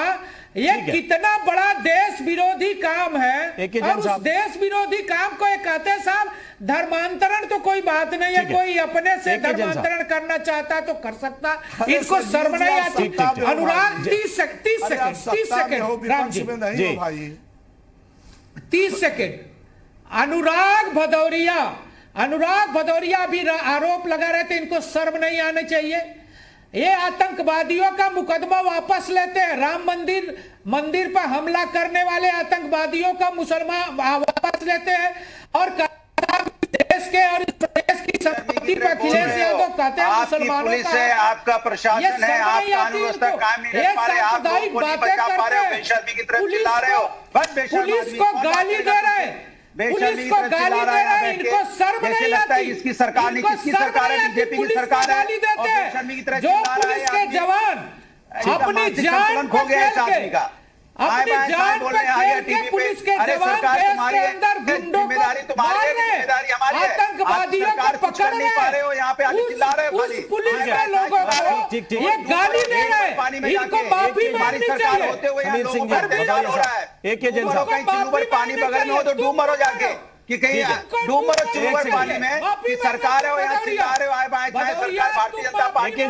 ये कितना बड़ा देश विरोधी काम है। और उस देश विरोधी काम को ये कहते हैं साहब धर्मांतरण तो कोई बात नहीं है, कोई अपने से धर्मांतरण करना चाहता तो कर सकता, इनको शर्म नहीं आती। अनुराग 30 सेकंड राम जी, 30 सेकंड। अनुराग भदौरिया भी आरोप लगा रहे थे, इनको शर्म नहीं आने चाहिए। ये आतंकवादियों का मुकदमा वापस लेते हैं, राम मंदिर पर हमला करने वाले आतंकवादियों का मुसलमान वापस लेते हैं, और देश के और इस प्रदेश की संपत्ति पर अखिलेश यादव कहते हैं मुसलमानों पुलिस है, आपका प्रशासन है, आप कानून व्यवस्था कायम नहीं रख पा रहे, आप लोगों को नहीं बचा पा रहे हो, बेशर्मी की तरफ चिल्ला रहे हो, बस पुलिस को गाली दे रहे हैं, पुलिस को गाली दे रहे हैं, इनको शर्म नहीं आती। इसकी सरकार नहीं, किसकी सरकार है? बीजेपी की सरकार है, और बेशर्मी की तरह जो पुलिस के जवान अपनी जान खो गया इस आदमी का, अपनी जान पर खेल के पुलिस के जवान देश के अंदर गुंडों को मारने, आतंकवादियों को पकड़ रहे, उस पुलिस के लोगों को ये गाली दे रहे हैं, इनको माफी मांगनी चाहिए। एक एजेंट साहब, पानी बगल में हो तो डूब मरो जाके, कि कहीं डूब मरो चिल्लूर पानी में, कि सरकार है यहाँ चिल्ला रहे हो, आए बाएं खाए सरकार भारतीय जनता पार्टी।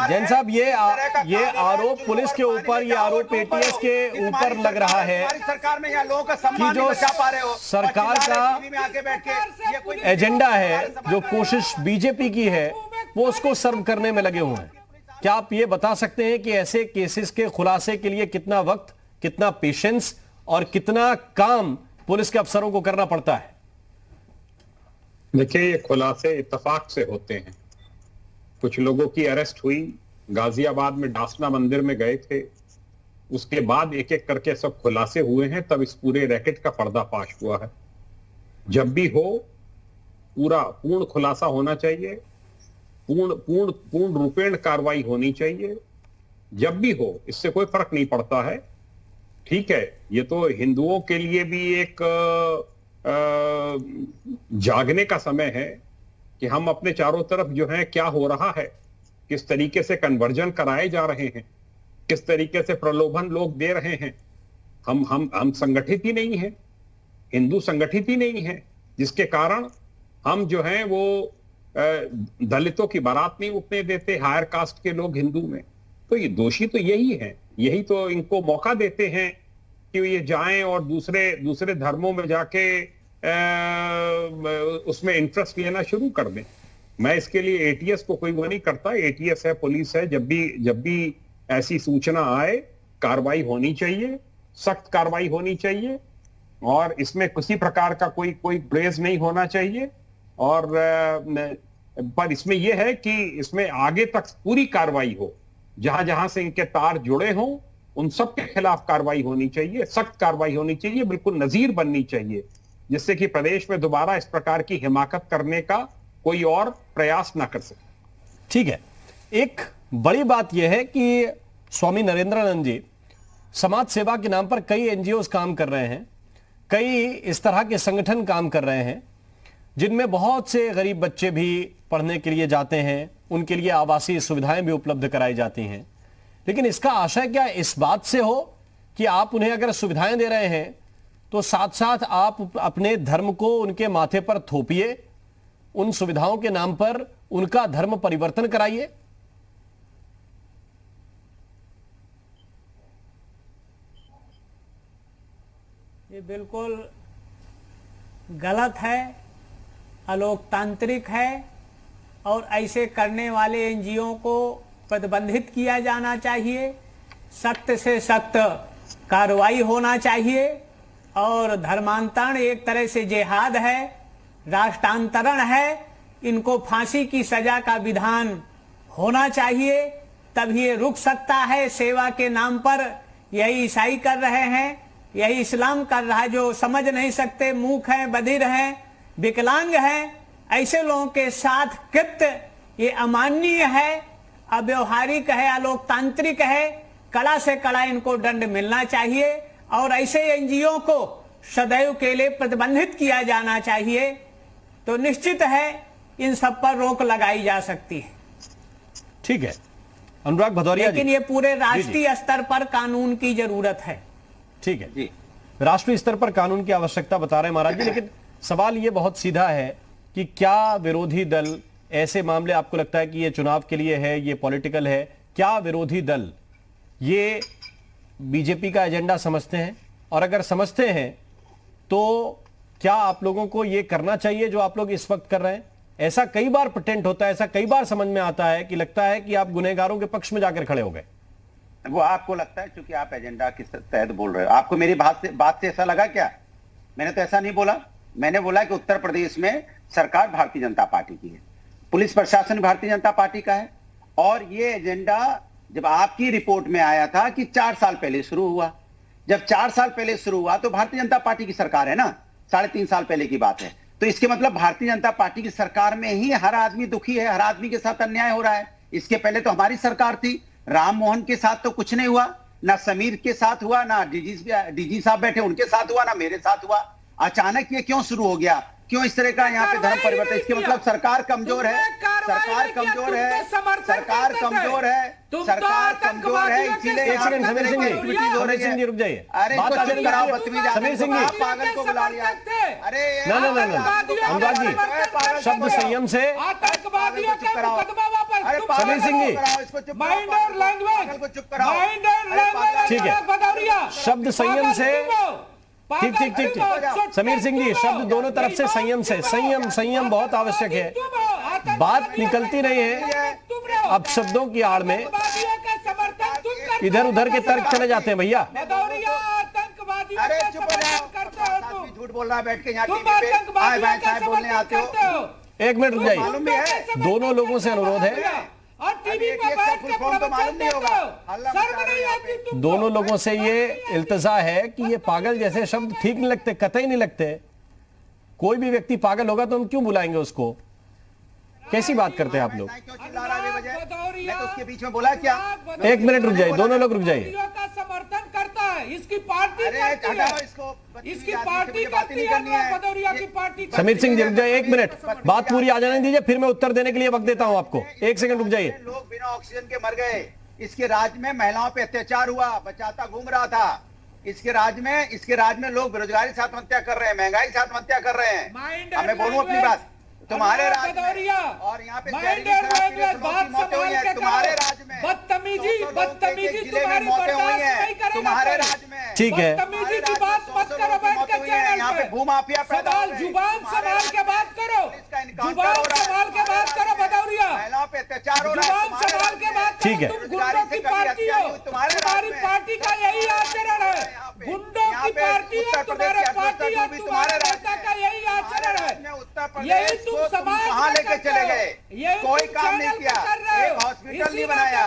जैन साहब ये आरोप पुलिस के ऊपर, ये आरोप एटीएस के ऊपर लग रहा है सरकार में यहाँ लोगों का सम्मान नहीं बचा पा रहे हो। सरकार का एजेंडा है, जो कोशिश बीजेपी की है, वो उसको सर्व करने में लगे हुए हैं। क्या आप ये बता सकते हैं कि ऐसे केसेस के खुलासे के लिए कितना वक्त, कितना पेशेंस और कितना काम पुलिस के अफसरों को करना पड़ता है? देखिए, ये खुलासे इत्तेफाक से होते हैं। कुछ लोगों की अरेस्ट हुई, गाजियाबाद में डासना मंदिर में गए थे, उसके बाद एक एक करके सब खुलासे हुए हैं, तब इस पूरे रैकेट का पर्दाफाश हुआ है। जब भी हो, पूर्ण खुलासा होना चाहिए, पूर्ण रूपेण कार्रवाई होनी चाहिए। जब भी हो, इससे कोई फर्क नहीं पड़ता है। ठीक है, ये तो हिंदुओं के लिए भी एक जागने का समय है कि हम अपने चारों तरफ जो है क्या हो रहा है, किस तरीके से कन्वर्जन कराए जा रहे हैं, किस तरीके से प्रलोभन लोग दे रहे हैं। हम संगठित ही नहीं है, हिंदू संगठित ही नहीं है, जिसके कारण हम जो हैं वो दलितों की बारात नहीं उठने देते, हायर कास्ट के लोग हिंदू में। तो ये दोषी तो यही है, यही तो इनको मौका देते हैं कि ये जाएं और दूसरे धर्मों में जाके उसमें इंटरेस्ट लेना शुरू कर दें। मैं इसके लिए एटीएस को कोई वो नहीं करता, एटीएस है, पुलिस है, जब भी ऐसी सूचना आए कार्रवाई होनी चाहिए, सख्त कार्रवाई होनी चाहिए, और इसमें किसी प्रकार का कोई ब्रेज नहीं होना चाहिए। और पर इसमें यह है कि इसमें आगे तक पूरी कार्रवाई हो, जहां जहां से इनके तार जुड़े हों उन सब के खिलाफ कार्रवाई होनी चाहिए, सख्त कार्रवाई होनी चाहिए, बिल्कुल नजीर बननी चाहिए, जिससे कि प्रदेश में दोबारा इस प्रकार की हिमाकत करने का कोई और प्रयास ना कर सके। ठीक है, एक बड़ी बात यह है कि स्वामी नरेंद्रानंद जी समाज सेवा के नाम पर कई एनजीओज काम कर रहे हैं, कई इस तरह के संगठन काम कर रहे हैं, जिनमें बहुत से गरीब बच्चे भी पढ़ने के लिए जाते हैं, उनके लिए आवासीय सुविधाएं भी उपलब्ध कराई जाती हैं। लेकिन इसका आशय क्या इस बात से हो कि आप उन्हें अगर सुविधाएं दे रहे हैं तो साथ साथ आप अपने धर्म को उनके माथे पर थोपिए, उन सुविधाओं के नाम पर उनका धर्म परिवर्तन कराइए? ये बिल्कुल गलत है, अलोकतांत्रिक है, और ऐसे करने वाले एनजीओ को प्रतिबंधित किया जाना चाहिए, सख्त से सख्त कार्रवाई होना चाहिए। और धर्मांतरण एक तरह से जिहाद है, राष्ट्रांतरण है, इनको फांसी की सजा का विधान होना चाहिए, तभी ये रुक सकता है। सेवा के नाम पर यही ईसाई कर रहे हैं, यही इस्लाम कर रहा है, जो समझ नहीं सकते, मूक हैं, बधिर हैं, विकलांग हैं, ऐसे लोगों के साथ कृत्य ये अमाननीय है, अव्यवहारिक है, अलोकतांत्रिक है। कड़ा से कड़ा इनको दंड मिलना चाहिए और ऐसे एनजीओ को सदैव के लिए प्रतिबंधित किया जाना चाहिए, तो निश्चित है इन सब पर रोक लगाई जा सकती है। ठीक है अनुराग भदौरिया, लेकिन ये पूरे राष्ट्रीय स्तर पर कानून की जरूरत है। ठीक है जी, राष्ट्रीय स्तर पर कानून की आवश्यकता बता रहे हैं महाराज जी, लेकिन सवाल ये बहुत सीधा है कि क्या विरोधी दल ऐसे मामले, आपको लगता है कि ये चुनाव के लिए है, ये पॉलिटिकल है, क्या विरोधी दल ये बीजेपी का एजेंडा समझते हैं? और अगर समझते हैं तो क्या आप लोगों को ये करना चाहिए जो आप लोग इस वक्त कर रहे हैं? ऐसा कई बार प्रिटेंड होता है, ऐसा कई बार समझ में आता है कि लगता है कि आप गुनहगारों के पक्ष में जाकर खड़े हो गए। वो आपको लगता है क्योंकि आप एजेंडा के तहत बोल रहे हो। आपको मेरी बात से ऐसा लगा क्या? मैंने तो ऐसा नहीं बोला। मैंने बोला कि उत्तर प्रदेश में सरकार भारतीय जनता पार्टी की है, पुलिस प्रशासन भारतीय जनता पार्टी का है, और ये एजेंडा जब आपकी रिपोर्ट में आया था कि 4 साल पहले शुरू हुआ, जब 4 साल पहले शुरू हुआ तो भारतीय जनता पार्टी की सरकार है ना, 3.5 साल पहले की बात है। तो इसके मतलब भारतीय जनता पार्टी की सरकार में ही हर आदमी दुखी है, हर आदमी के साथ अन्याय हो रहा है। इसके पहले तो हमारी सरकार थी, राम मोहन के साथ तो कुछ नहीं हुआ, ना समीर के साथ हुआ, ना डीजी साहब बैठे उनके साथ हुआ, ना मेरे साथ हुआ। अचानक ये क्यों शुरू हो गया? क्यों इस तरह का यहाँ पे धर्म परिवर्तन? इसके मतलब सरकार कमजोर है, सरकार कमजोर है, सरकार कमजोर है, सरकार कमजोर है, इसीलिए समीर सिंह जी रुक जाइए। अरे चुप कराओ, बदतमीज समीर सिंह जी, पागल को बुला लिया। अरे ना अनुराग जी, शब्द संयम से। समीर सिंह जी, ठीक है, शब्द संयम से। ठीक। समीर सिंह जी, शब्द दोनों तरफ से संयम से, संयम बहुत आवश्यक है। बात निकलती नहीं है, अब शब्दों की आड़ में इधर उधर के तर्क चले जाते हैं भैया। अरे चुप हो जाओ, झूठ बोल रहा है बैठ के यहाँ बोलने आते हो। 1 मिनट रुक जाइए, दोनों लोगों से अनुरोध है, और टीवी पर बैठ तो मालूम नहीं होगा, दोनों लोगों से ये इल्तजा है कि ये पागल जैसे शब्द ठीक नहीं लगते, कतई नहीं लगते। कोई भी व्यक्ति पागल होगा तो हम क्यों बुलाएंगे उसको? कैसी बात करते हैं आप लोग? मैं तो उसके बीच में बोला क्या? 1 मिनट रुक जाइए, दोनों लोग रुक जाइए। समर्थन करता है, इसकी पार्टी करती है, इसकी पार्टी करती है, भदौरिया की पार्टी। समीर सिंह जी रुक जाइए 1 मिनट, बात पूरी आ जाने दीजिए, फिर मैं उत्तर देने के लिए वक्त देता हूं आपको। 1 सेकंड रुक जाइए। लोग बिना ऑक्सीजन के मर गए, इसके राज्य में महिलाओं पे अत्याचार हुआ, बचाता घूम रहा था। इसके राज्य में लोग बेरोजगारी से आत्महत्या कर रहे हैं, महंगाई से आत्महत्या कर रहे हैं। मैं बोलूं अपनी बात, तुम्हारे राज्य में और यहाँ पे तुम्हारे राज्य में बदतमीजी तुम्हारी मौतें हुई हैं, तुम्हारे राज्य में। ठीक है, बदतमीजी की बात मत करो बैठ के चैनल यहाँ पे भूमाफिया पैदा हो गई। जुबान संभाल के बात करो, जुबान संभाल के बात करो भदौरिया, महिलाओं पे अत्याचार हो रहा है, जुबान संभाल के बात करो। ठीक है, तुम गुंडों की पार्टी हो, तुम्हारी पार्टी का यही आचरण है। गुंडों की पार्टी है तुम्हारे पार्टी और तुम्हारे नेता का यही आचरण है। यही तुम समाज कहाँ लेके चले गए? कोई काम नहीं किया, एक हॉस्पिटल नहीं बनाया,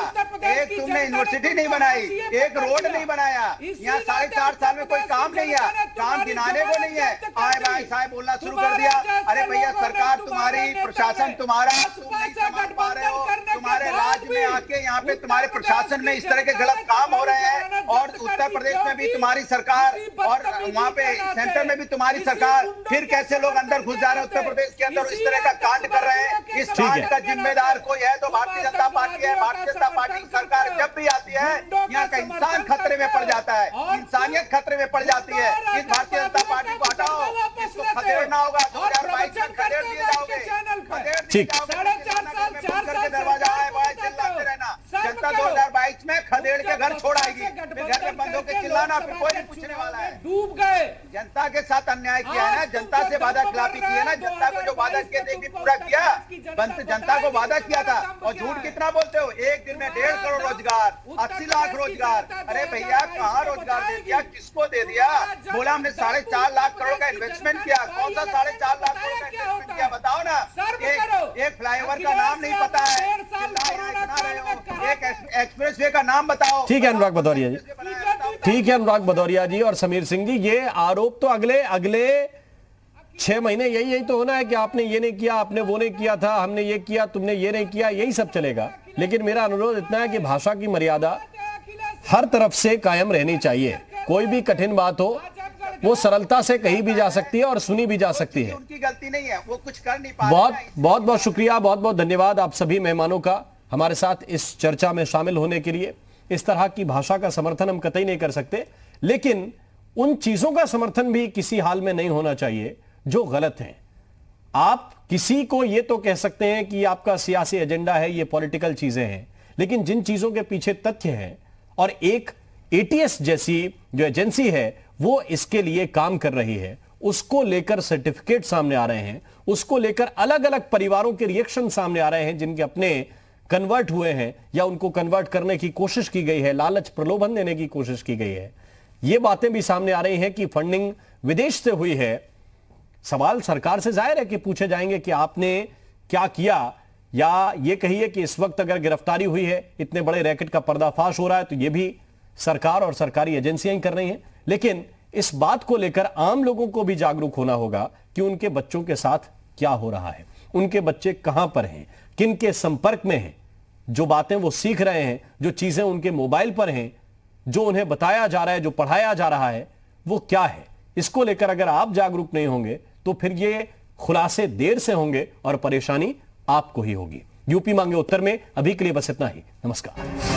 एक तुमने यूनिवर्सिटी नहीं बनाई, एक रोड नहीं बनाया। यहाँ 4.5 साल में कोई काम नहीं है, काम गिनाने को नहीं है। आए भाई साहब बोलना शुरू कर दिया। अरे भैया सरकार तुम्हारी, प्रशासन तुम्हारा, तुम नहीं समझ पा रहे हो। तुम्हारे राज्य में आके यहाँ पे तुम्हारे प्रशासन में इस तरह के गलत काम हो रहे हैं, और उत्तर प्रदेश में भी तुम्हारी सरकार और वहाँ पे सेंटर में भी तुम्हारी सरकार। फिर कैसे लोग अंदर घुस जा रहे हैं उत्तर प्रदेश के अंदर, इस तरह का कांड कर रहे हैं। इस कांड का जिम्मेदार कोई है तो भारतीय जनता पार्टी है। भारतीय जनता पार्टी की सरकार जब भी आती है यहाँ का इंसान खतरे में पड़ जाता है, इंसानियत खतरे में पड़ जाती है। इस भारतीय जनता पार्टी को हटाओ, इसको खदेड़ना होगा। 2022 में खदेड़ दिए जाओगे, ठीक। दरवाजा है चिल्लाते रहना। जनता 2022 में खदेड़ के घर छोड़ाएगी, फिर घर में बंद होकर चिल्लाना, फिर कोई नहीं पूछने वाला है। डूब गए, जनता के साथ अन्याय किया है ना, जनता से वादा खिलाफी की है ना, जनता को जो वादा किया था पूरा किया। जनता को वादा किया था, और झूठ कितना बोलते हो? एक दिन में 1.5 करोड़ रोजगार, 80 लाख रोजगार। अरे भैया कहाँ रोजगार दे दिया, किसको दे दिया? बोला हमने 4.5 लाख करोड़ का इन्वेस्टमेंट किया। कौन सा 4.5 लाख करोड़ का इन्वेस्टमेंट किया बताओ ना। एक फ्लाईओवर का नाम नहीं पता है, एक एक्सप्रेस वे का नाम बताओ। ठीक है अनुराग भदौरिया जी, ठीक है अनुराग भदौरिया जी और समीर सिंह जी, ये आरोप तो अगले 6 महीने यही तो होना है कि आपने ये नहीं किया, आपने वो नहीं किया था, हमने ये किया, तुमने ये नहीं किया, यही सब चलेगा। लेकिन मेरा अनुरोध इतना है कि भाषा की मर्यादा हर तरफ से कायम रहनी चाहिए। कोई भी कठिन बात हो वो सरलता से कही भी जा सकती है और सुनी भी जा सकती है। उनकी गलती नहीं है, वो कुछ कर नहीं पा बहुत बहुत शुक्रिया, बहुत बहुत धन्यवाद आप सभी मेहमानों का हमारे साथ इस चर्चा में शामिल होने के लिए। इस तरह की भाषा का समर्थन हम कतई नहीं कर सकते, लेकिन उन चीजों का समर्थन भी किसी हाल में नहीं होना चाहिए जो गलत हैं। आप किसी को यह तो कह सकते हैं कि आपका सियासी एजेंडा है, ये पॉलिटिकल चीजें हैं, लेकिन जिन चीजों के पीछे तथ्य हैं और एक एटीएस जैसी जो एजेंसी है वो इसके लिए काम कर रही है, उसको लेकर सर्टिफिकेट सामने आ रहे हैं, उसको लेकर अलग अलग परिवारों के रिएक्शन सामने आ रहे हैं जिनके अपने कन्वर्ट हुए हैं या उनको कन्वर्ट करने की कोशिश की गई है, लालच प्रलोभन देने की कोशिश की गई है। ये बातें भी सामने आ रही हैं कि फंडिंग विदेश से हुई है। सवाल सरकार से जाहिर है कि पूछे जाएंगे कि आपने क्या किया, या ये कहिए कि इस वक्त अगर गिरफ्तारी हुई है, इतने बड़े रैकेट का पर्दाफाश हो रहा है, तो ये भी सरकार और सरकारी एजेंसियां ही कर रही हैं। लेकिन इस बात को लेकर आम लोगों को भी जागरूक होना होगा कि उनके बच्चों के साथ क्या हो रहा है, उनके बच्चे कहां पर हैं, किन के संपर्क में हैं, जो बातें वो सीख रहे हैं, जो चीजें उनके मोबाइल पर हैं, जो उन्हें बताया जा रहा है, जो पढ़ाया जा रहा है, वो क्या है। इसको लेकर अगर आप जागरूक नहीं होंगे तो फिर ये खुलासे देर से होंगे और परेशानी आपको ही होगी। यूपी मांगे उत्तर में अभी के लिए बस इतना ही। नमस्कार।